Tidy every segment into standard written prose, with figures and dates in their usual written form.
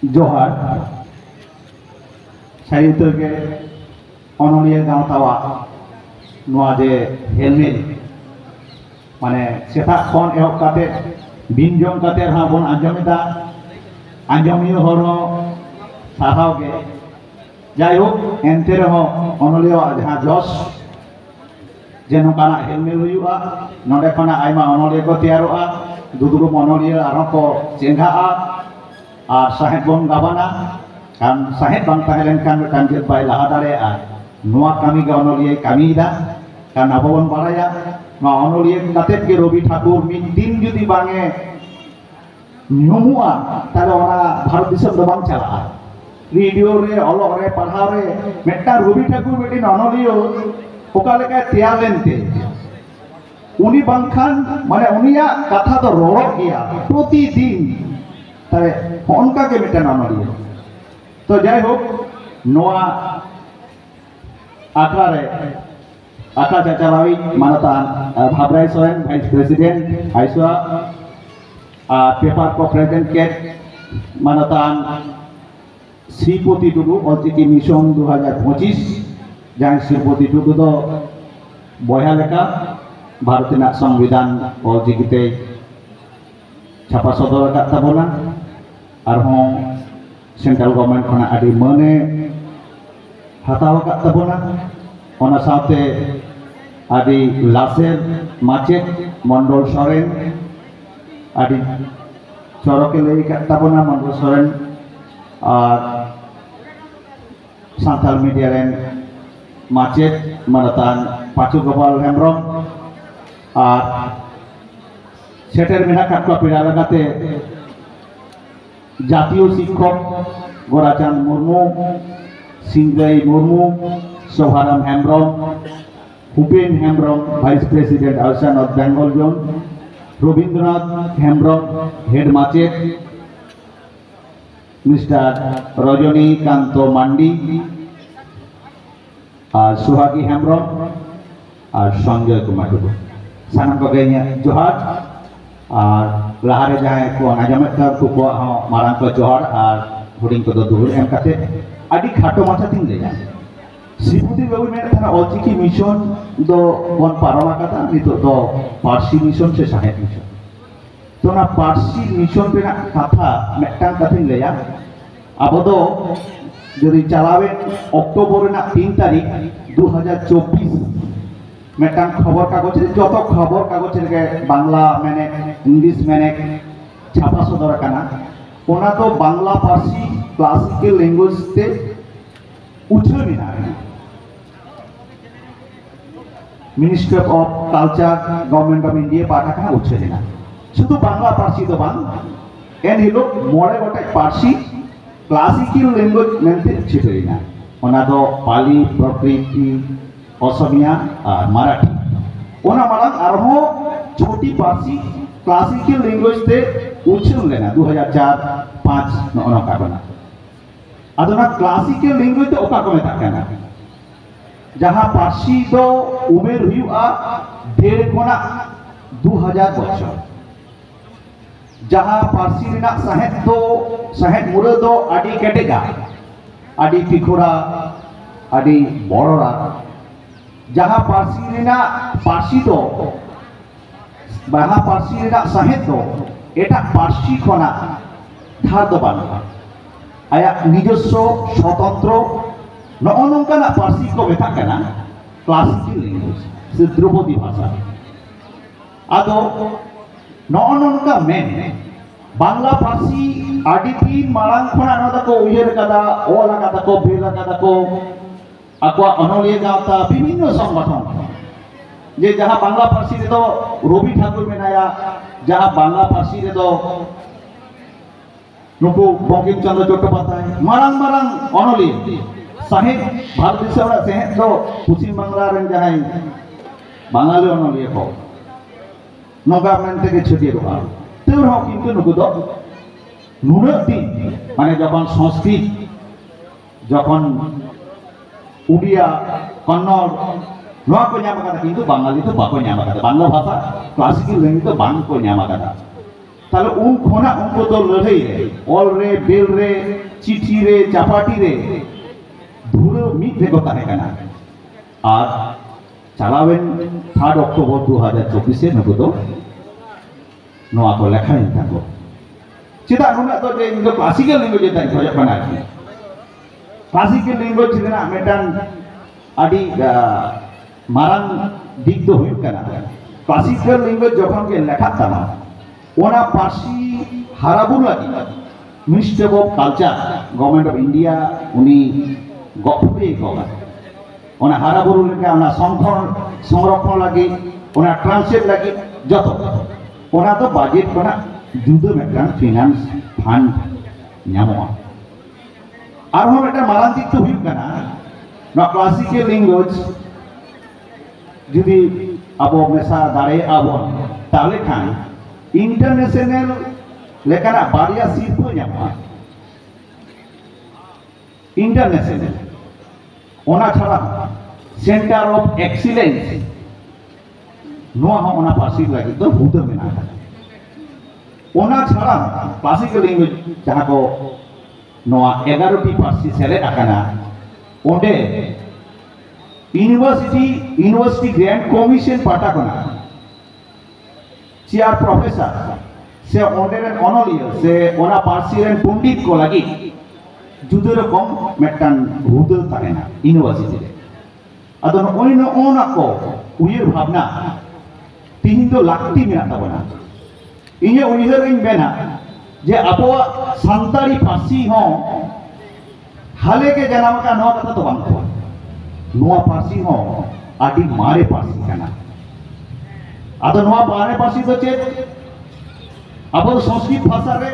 जोहार सारी उतर के अनलिया गावतावा जे हेलमेट माने सेता खन एहब काते बिन जम काते हा बन आंजमेदा आंजमियो हरो साहाव के जायहोक एनते रहो अनलिया जहां जस जे नोकाना हेलमेट हुयुआ नोडे खना आइमा अनलिया को तैयारोआ दुदुरु अनलिया आरो को चेंगाआ और साहेब बन गाबाना kan Saheb bang tahelan kan kanjil bai laha dare'a noa kami ga onolia kami da kan abo bon baraya ma onolia katet ge Robi Thakur mid din judi bange nyumua tale ona bharat disam do bang chala video re olog re padhaw re metta Robi Thakur bedin onolia oka leka teyar lente uni bangkhan mane unia katha do rorok gea protidin tare onka ke metta onolia तो जाय हो नोआ आखड़ा रे आखड़ा चाचालावी मानतान भाबराय Soren vice president आइसुआ paper को present के मानतान Shripati Tudu Ol Chiki mission 2025 जहां श्रीपति टुडू दो बया लेका भारतीय संविधान अलचिकीते छापा सदर का ताबोना आरहों सेंट्रल गवर्नमेंट खना आदि मने हताव का तबोना ओना साथे आदि लासेर माचेत मंडल सोरेन आदि चरके लई का तबोना मंडल सोरेन और सांथाल मीडिया रेन माचेत मनतान पाचु गोपाल हेम्ब्रम और सेटर मिना काटको पिड़ा लगाते জাতীয় শিক্ষক গোরাচাঁদ মুর্মু সিংগাই মুর্মু সোহারাম হেমব্রম ভূপেন হেমব্রম ভাইস প্রেসিডেন্ট আহসান of Bengal zone Rabindranath Hembram head মাচেত মিস্টার রজনীকান্ত মান্ডি আর সোহাগী হেমব্রম আর সঞ্জয় কুমার টুডু সানাম को जोहार और लहारे जहां को आजमेत को मारांग को जोहार और हुडिंग को दुहुर एम काते आदि खाटो माथा थिन लेया श्रीपति बाबू मेन थाना अलचिकी मिशन दो बन पारमा काता नितो दो पारसी मिशन से साहेब मिशन तो ना पारसी मिशन पेना कथा मेटां काथिन लेया आबो दो जदि चालावे अक्टोबर ना 3 तारीख 2024 मेटां खबर कागज जत खबर कागज रे बांग्ला मेने इंग्लिश मेने छापा सदर काना ओना तो बांग्ला पारसी क्लासिकल लैंग्वेज ते उछल मिना ministry of culture government of India पाठा का उछल मिना शुद्ध बांग्ला पारसी तो बांग एन हिलो मोड़े गोटे पारसी क्लासिकल लैंग्वेज मेनते छिटरिना ओना तो पाली प्रकृति असमिया और मराठी ओना मारंग आरहो छोटी पारसी क्लासिकल लैंग्वेज ते उछल लेना 2004-5 नोना का बना अदना क्लासिकल लैंग्वेज ते ओका को मेता काना जहां पारसी दो उमेर हुआ 1.5 कोना 2000 बछर जहां पारसी रिना साहेब मुरे दो आदि केटेगा आदि तिखोरा आदि बड़रा जहां पारसी रिना पारसी दो बाहा पारसी रिना साहेब दो एटा पारसी खना धार दो बानुआ आया निजस्व स्वतंत्र नौनंकाना पारसी को मेता काना क्लासिकल लैंग्वेज से ध्रुपदी भाषा आदो नौनंका मेन बांग्ला पारसी आदि तीन मारांग खना नदा को उयर कदा ओला कदा को बेला कदा को आकुआ अनलिया गावता विभिन्न संगठन जे जहां बांग्ला पारसी रे दो रवि ठाकुर मेनाया जहां बांग्ला पारसी रे दो नुकु बंकिम चंद्र चट्टोपाध्याय मारांग मारांग अनलिया साहेब भारत देश रे साहेब दो पश्चिम बांग्ला रे जहां बांगाली अनलिया को नगा मेनते के छुटिए रोआ तेर हो किंतु नुकु दो नुना दिन माने जखन संस्कृत जखन उड़िया कन्नड़ नोआ को ᱧᱟᱢ ᱟᱠᱟᱫᱟ किंतु बांगाली तो बाको ᱧᱟᱢ आकादा बांग्ला भाषा क्लासिकल लैंग्वेज तो बांग को ᱧᱟᱢ आकादा ताले उन खोना उनको तो लड़ाई रे ऑल रे बेल रे चिठी रे चापाटी रे धुरे मीट रे को ताहे कना और चलावेन 3 अक्टोबर 2024 से नुको तो नोआ को लेखाइन थाको चेदा नुना तो जे इनको क्लासिकल लैंग्वेज ताई खोज कना क्लासिकल लैंग्वेज चिना मेटान आदि मारांग दिक तो हुई कना क्लासिकल लैंग्वेज जखन के लेखा ताना ओना पार्सी हाराबुन लगी minister of culture government of India उनी गफुरे गवा ओना हाराबुरु लेका ओना संरक्षण लगी ओना ट्रांसलेट लगी जतो ओना तो बजेट कोना जुदो मेटान फाइनेंस फंड ᱧᱟᱢᱚᱜᱼᱟ आरो मेटा मारांग दिक तो हुई कना ना क्लासिकल लैंग्वेज जुदी अबो मेसा दारे आबोन ताले खान इंटरनेशनल लेकाना बारिया शिल्प ᱧᱟᱢᱚᱜᱼᱟ इंटरनेशनल ओना छाड़ा सेंटर ऑफ एक्सीलेंस नोआ हो ओना पार्सी लगी तो हुदो मेना ओना छाड़ा क्लासिकल लैंग्वेज जहां को नोआ 11टी पार्सी सेलेक्ट आकाना ओंडे यूनिवर्सिटी ग्रैंड कमिशन पाटा कोना चेयर प्रोफेसर से ओंडे रेन ऑनोलियर से ओना पार्सी रेन पंडित को लगी जुदो रकम मेटान हुदो ताहेना यूनिवर्सिटी रे अदो ओइनो ओना को उयर भावना तीन तो लाक्ति मेना ताबना इने उयर इन बेना जे अबो सांताली पार्सी हो हाले के जनाम का नवा कथा तो बांग को नवा पार्सी हो आदि मारे पार्सी कना आदो नवा मारे पार्सी तो चेत अबो संस्कृत भाषा रे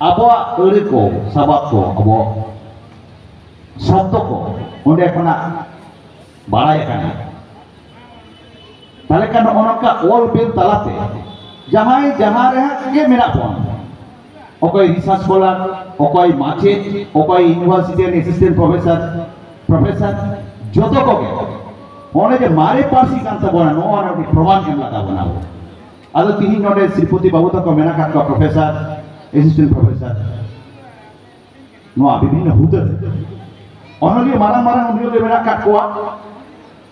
अबो अरे को सबक को अबो शब्द को ओंडे खना बाड़ाय कना ताले कना ओनका ऑल बेल तलाते जहां जहां रे के मेना कोन ओकय रिसर्च स्कॉलर ओकय माचे ओकय यूनिवर्सिटी रे असिस्टेंट प्रोफेसर जतो को के ओने जे मारे पार्सी कांता बोना नो आना की प्रमाण केम लगा बनाओ आदो तिही नोडे श्रीपति बाबू तक मेना का प्रोफेसर असिस्टेंट प्रोफेसर नो विभिन्न हुदर ओनली मारा मारा उनियो मेना का कोआ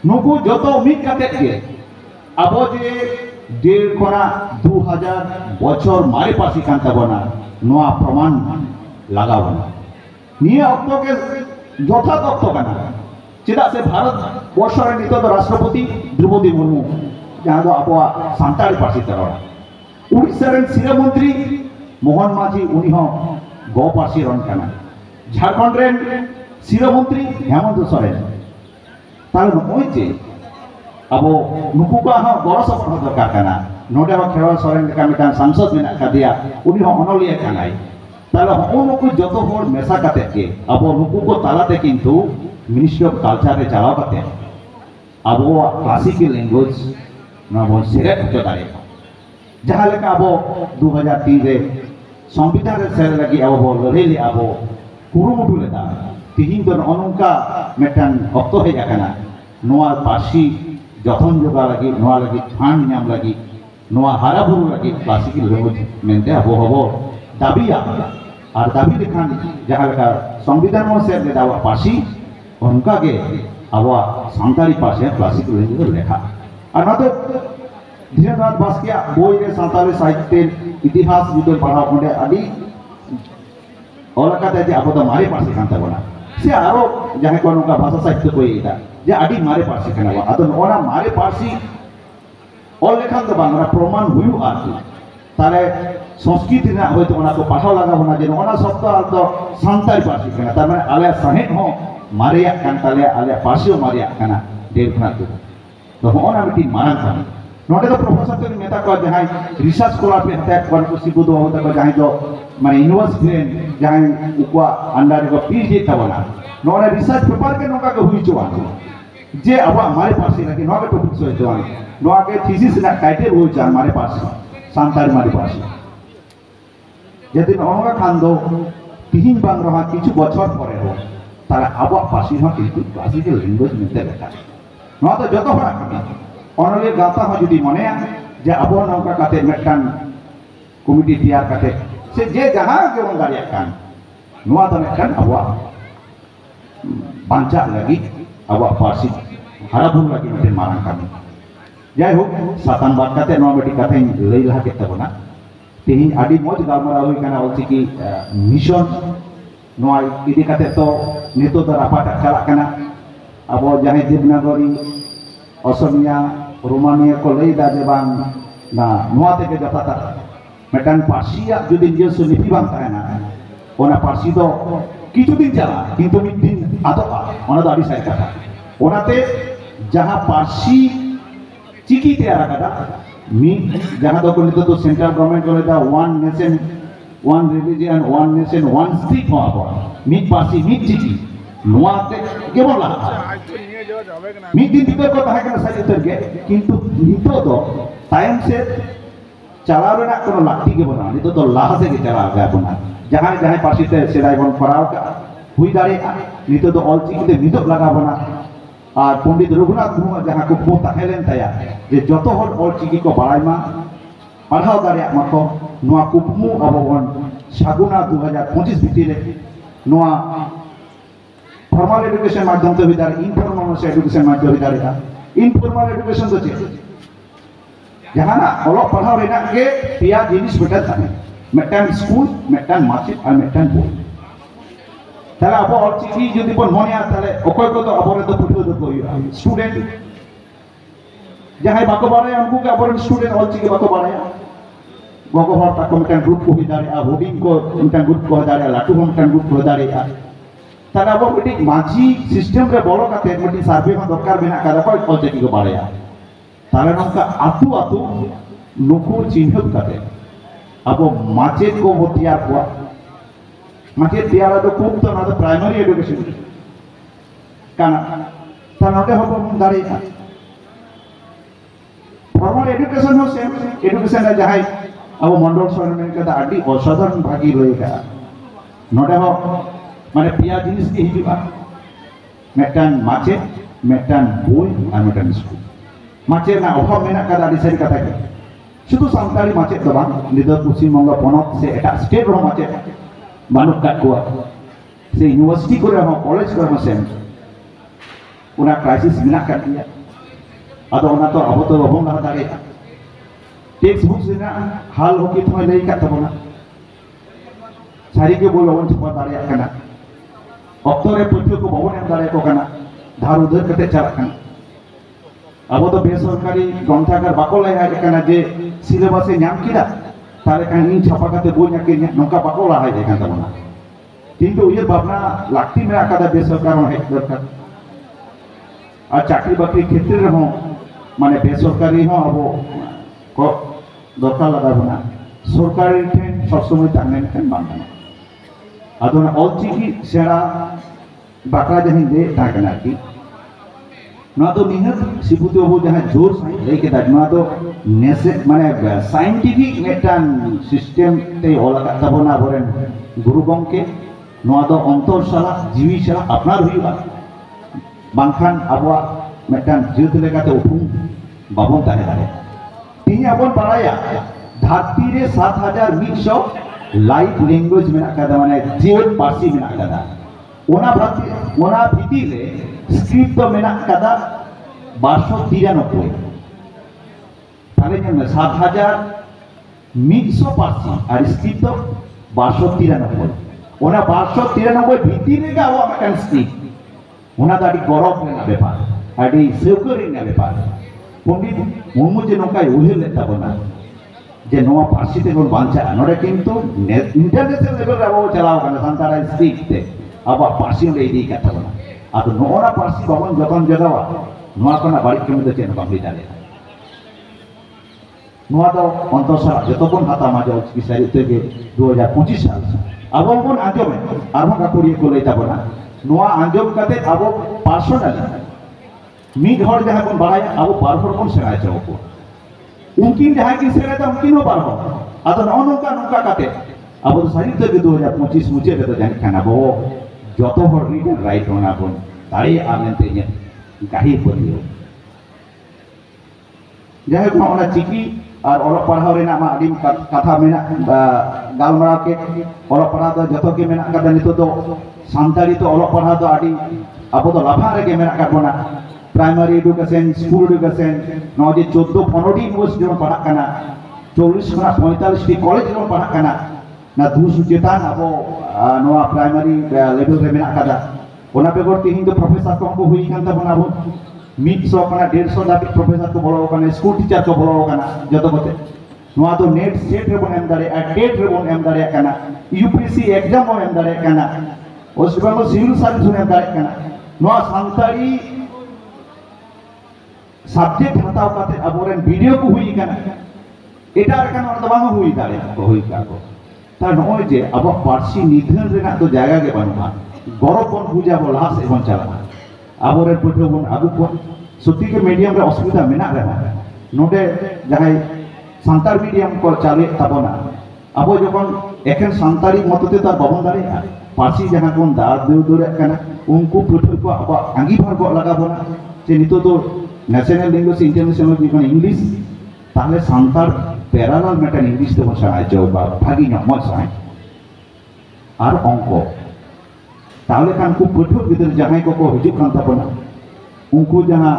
नुकु जतो मिट काते के अबो जे 1.5 कोना 2000 बछर मारे पार्सी कांता बोना नो प्रमाण लगा बना निया अक्तो के यथा तत्व कना चेदा से भारत वर्ष रे नितो तो राष्ट्रपति द्रौपदी मुर्मू जहां दो आपवा सांताली पार्सी तरवा उड़ीसा रे शिक्षा मंत्री मोहन माझी उनी हो गो पार्सी रन कना झारखंड रे शिक्षा मंत्री हेमंत सोरेन ताल नोय जे अबो नुकु का हा गौरव सपन दरकार कना नोडे हो खेरवाल सोरेन का मिटान सांसद मेना खदिया उनी हो अनलिया कनाई ताले हो नुकु जतो होर मेसा काते के अबो नुकु को तालाते किंतु मिनिस्ट्री ऑफ कल्चर रे चलाव काते अबो क्लासिकल लैंग्वेज नबो सिलेक्ट होते दारे जहां लेका अबो 2003 रे संविधान रे सेल लगी अबो लड़ाई ले अबो कुरुमुटु लेदा तिहिन तो अनंका मेटान अक्तो हे जाकना नोआ पार्सी जतन जोगा लगी नोआ लगी फंड नाम लगी नोआ हाराबुरु लगी क्लासिकल लैंग्वेज मेनते अबो हबो दाबिया और दाबी लेखान जहां लेका संविधान में सेल लेदा पार्सी उनका के अब सानताली पार्सी क्लासिकल लैंग्वेज लेखा और ना तो धीरेन्द्रनाथ बास्किया बोई रे सानताली साहित्य इतिहास जुदो पढ़ाव ओंडे आदि ओलकाते जे अब तो मारे पार्सी कांता बना से आरो जहां को उनका भाषा साहित्य को इदा जे आदि मारे पार्सी कना बा अदन ओना मारे पार्सी ओल लेखान तो बांगरा प्रमाण हुयु आती तारे संस्कृति ना होय तो ओना को पढ़ाव लगा होना जे ओना शब्द तो सानताली पार्सी कना तार माने आले सहेत हो मारिया कांताले आले पार्सी मारिया कना देवखना तो होना मिटी मारन था नोडे तो प्रोफेसर तो नेता को जहां रिसर्च स्कॉलर पे हते कोन को सिबुदो होता को जहां जो माने यूनिवर्सिटी जहां उकवा अंडर को पीएचडी तबना नोडे रिसर्च पेपर के नोका को हुई चवा जे अब हमारे पास लगे नोके टॉपिक सो जवान नोके थीसिस ना टाइटल हो जा हमारे पास सांताली हमारे पास यदि नोका खान दो तिहिन बांग रहा किछु बछर परे हो तारा अब पासी हो किंतु क्लासिकल लैंग्वेज मिलते लेखा नो तो जतो हरा कमी अनले गाता हो जुदी मने जे अब नौका काते मेटान कमिटी तैयार करते से जे जहां के बन दाड़िया कान नुआ तो मेटन अबवा बांचा लगी अबवा पार्सी हरा बुन लगी मेटन मारang kami जाय हो सातान बात करते नुआ बेटी कथे लई लहा के तबना तेहिं आदि मौज गालमाराव हुई काना ऑलचिकी मिशन नुआ इदी कते तो नितो तो रापाट चला काना अब जहां देवनागरी असमिया रोमानिया को लई दा जे बांग ना नुआ तेगे जताता मेटन पार्सिया जुदी जेसु लिपि बांग ताहेना ओना पार्सी दो किछु दिन चला किंतु मिद दिन आदोआ ओना दो आदि साइ कथा ओनाते जहां पार्सी चिकी तैयार कदा मी जहां दो को तो सेंट्रल गवर्नमेंट को लेदा one nation one religion one nation one street हो अब मिद पार्सी मिद चिकी नुआ ते केवल ला मिद दिन दिते को ताहे कना साइ उतर के किंतु नितो दो टाइम से चला रेना कोनो लाक्ति के बना नितो तो लाहा से के चला गया बना जहां जहां पार्सी ते सेदाय बन कराव का हुई दाड़े नितो तो ऑल चिकी ते नितो लगा बना और पंडित रघुनाथ मुर्मू जहां को पो ताहेलेन ताया जे जतो हर ऑल चिकी को बाड़ाय मा पढ़ाव दाड़े माको नुआ कुपमु अबवन सागुना 2025 भितिरे नुआ फॉर्मल एजुकेशन माध्यम ते हुई दाड़े इनफॉर्मल एजुकेशन माध्यम हुई दाड़े इनफॉर्मल एजुकेशन तो चे जहां ना ऑलो पढ़ाव रेना के पिया जिनिस बेटा थाने मेटन स्कूल मेटन माचित और मेटन बोर्ड ताले अब ऑल चिकी जदि बन मोनिया ताले ओकोय को तो अबरे तो पुठो दो कोई स्टूडेंट जहां बाको बारे उनको के अबरे स्टूडेंट ऑल चिकी बाको बारे गोगो हर ताको मेटन ग्रुप को हिदारे आ होर्डिंग को मेटन ग्रुप को हिदारे लाटू मेटन ग्रुप को हिदारे ताले अब मिटी माजी सिस्टम रे बोलो काते मिटी सर्वे में दरकार बिना का कोई ऑल चिकी को बारे ताले नंका आतु आतु नुकुर चिन्हत काते अब माचे को होतिया को माचे तैयार तो खूब तो ना तो प्राइमरी एजुकेशन काना तानोटे हो दाड़ी फॉर्मल एजुकेशन हो सेम एजुकेशन जहां अब मंडल सोन के आदि असाधारण भागी रहेगा नोटे हो माने पिया जिनिस के हिजुआ मेटन माचे मेटन बोय और मेटन स्कूल माचे ना अभाव मेना का आदि सरी कथा के शुद्ध सान्ताली माचे तो बांग निदर पश्चिम बंग पनत से एटा स्टेट रो माचे मानुक का को से यूनिवर्सिटी को रे कॉलेज को रे सेम उना क्राइसिस मेना का दिया अदो उना तो अब तो बबन लहा दाड़े टेक्स्ट बुक्स ना हाल हो कि थोय लई का तबना सारी के बोल बबन छपा दाड़े कना अक्तरे पठ्य को बबन एम दाड़े को कना धार उधर कते चला कना अब तो बेसरकारी ग्रंथागार बाको लय है कना जे सिलेबस ए नाम किदा ताले कान इन छपा कते बोल ना के नौका बाको ला है कना तबना किंतु ये भावना लाक्ति में आकादा बेसरकार है दरकार और चाकरी बाकरी क्षेत्र रे हो माने बेसरकारी हो अब को दरकार लगा बना सरकारी ठेन सब समय तांगने ठेन बांगना अदोना ऑल चिकी सेरा बाकरा जहिं दे ताकना की ना तो निहत सिबुते हो जहां जोर साइन लई के दाजमा तो नेसे माने साइंटिफिक मेटान सिस्टम ते होला का तबना बरेन गुरु गंके नोआ दो अंतरशाला जीवी शाला अपनार हुईबा बांखान आबवा मेटान जीत लेकाते उठुम बाबन ताहे दारे तीन आबन बाड़ाया धरती रे 7100 लाइफ लैंग्वेज मेना कादा माने जीवन पार्सी मेना कादा ओना भीति रे स्क्रिप्ट तो मेना कादा 1293 ताले ने 7100 पार्सी और स्क्रिप्ट तो 1293 ओना 1293 भीति रे का वो मेटान स्क्रिप्ट ओना दाडी गौरव लेना बेपार आडी सेवकरी ने बेपार पंडित मुर्मू जे नौका उहिर लेता बना जे नोआ पार्सी ते बोल बांचा नोडे किंतु इंटरनेशनल लेवल रे वो चलाओ कना संतारा स्क्रिप्ट ते अब पार्सी ले इदी कथा बना अब नोरा पार्सी बाबन जतन जगावा नोआ कना बाड़ी के मदे चेन बांगी दाले नोआ तो अंतरशाला जतबन हाता माजो की सारी ते 2025 साल अब बन आजो में आरम का कोड़ी को लेता बना नोआ आंजम कते अब पर्सनली मिड हर जहां बन बाड़ाया अब बारहर बन सेराय चो को उनकिन जहां की सेराय तो उनकिन बारहर अदो नौका नौका कते अब तो सारी ते 2025 मुझे तो जानि खाना बो जतो हर रीड राइट होना बन दाड़ी आमेन ते गाही पड़ियो जहां को ओना चिकी और अलग पढ़ाव रेना मा आदि कथा मेना गालमाराव के अलग पढ़ाव दो जतो के मेना कदा नितो दो सानताली तो अलग पढ़ाव दो आदि अब तो लाभा रे के मेना काबोना प्राइमरी एडुकेशन स्कूल एडुकेशन नौजे 14-15 यूनिवर्सिटी में पढ़ा करना 40 खना 45 टी कॉलेज में पढ़ा करना ना 200 चेतान अब नोआ प्राइमरी लेवल रे मेना कदा ओना बेगर तिहिं तो प्रोफेसर को हुई कान तबना अब 100 कना 150 दाबी प्रोफेसर को बोलो कना स्कूल टीचर को बोलो कना जतो कोते नोआ तो नेट सेट रे बन एम दारे टेट रे बन एम दारे कना यूपीएससी एग्जाम में एम दारे कना वेस्ट बेंगल सिविल सर्विस में एम दारे कना नोआ सानताली सब्जेक्ट हटाव काते अबोरेन वीडियो को हुई कना एटा रकन और तो बांग हुई दारे को हुई का को ता नोय जे अब पार्सी निधन रेना तो जायगा के बानुआ गौरव बन बुझा बो लास एवं चला अबोरेन पठो बन आगु को सती के मीडियम रे असुविधा मेना रहा नोडे जहां सांतार मीडियम को चालू ताबना अब जखन एखन सांतारी मतते तो बाबन दारे पार्सी जहां कोन दाद देउ दोरे कना उनको पठो को अब आंगी भर को लगा बोना जे नितो तो ন্যাশনাল ল্যাঙ্গুয়েজ ইন্টারন্যাশনাল যখন ইংলিশ তাহলে সান্তার প্যারালাল মেটার ইংলিশ তো সাহায্য বা ভাগি নমজ সাহায্য আর অঙ্ক তাহলে খান খুব পঠুক ভিতরে যাহাই কো হিজুক খান তাপনা উনকু যাহা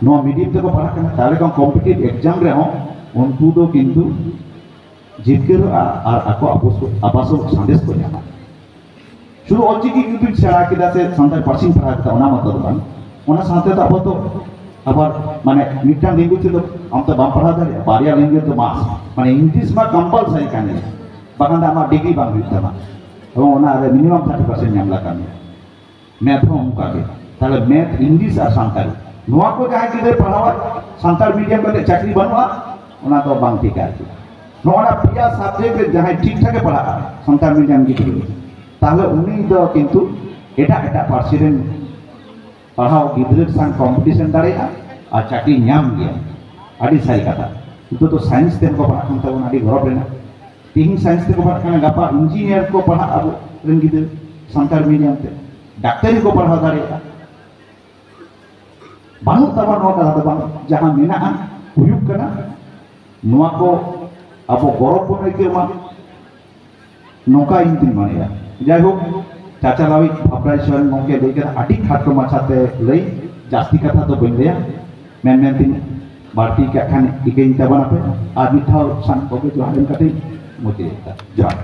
নো মিডিয়াম থেকে পড়া কানা তাহলে কোন কম্পিটিটিভ এক্সাম রে হো উনকু তো কিন্তু জিতকের আর আকো আপাসো সন্দেশ করে জানা শুধু অলচিকি কিন্তু ছাড়া কিদা সে সান্তার পার্সিং পড়া তা ওনা মত দোকান ওনা সাথে তো আবো তো আবার মানে মিটার ল্যাঙ্গুয়েজ তো हम तो बाम पढ़ा दारे बारिया लैंग्वेज तो मास माने इंग्लिश मा कंपलसरी काने बागान आमा डिग्री बांग हुई तमा और ओना रे मिनिमम 30% नाम लगा मैथ हो उनका के ताले मैथ इंग्लिश और सांताली नोआ को जहां किदे पढ़ावा सांताल मीडियम में चाकरी बनवा ओना तो बांग ठीक है नोना पिया सब्जेक्ट जहां ठीक ठाक पढ़ा सांताल मीडियम की ताले उनी तो किंतु एटा एटा पार्सिरेन पढ़ाओ गिद्रे संग कंपटीशन दाड़ेया और चाकरी नाम गया आदि सारी कथा itu तो साइंस तेन को पढ़ा खान आदि गौरव लेना तीन साइंस ते को पढ़ा खाना गापा इंजीनियर को पढ़ा अब रेन गिद्रे सांताल मीडियम ते डाक्टरी को पढ़ा दाड़ेया बानु तबा नो कथा तो बांग जहां मेना हुयुक कना नोआ को अब गौरव को के मा नौका इंदिन मानेया जाय हो चाचा लावी अपराइशन मोके देकर आदि खाटो माछाते लई जास्ती कथा तो बन गया मैं तीन बारती क्या खाने इके इंता बना पे आदमी था सान को जो हालम कटे मुझे जोहार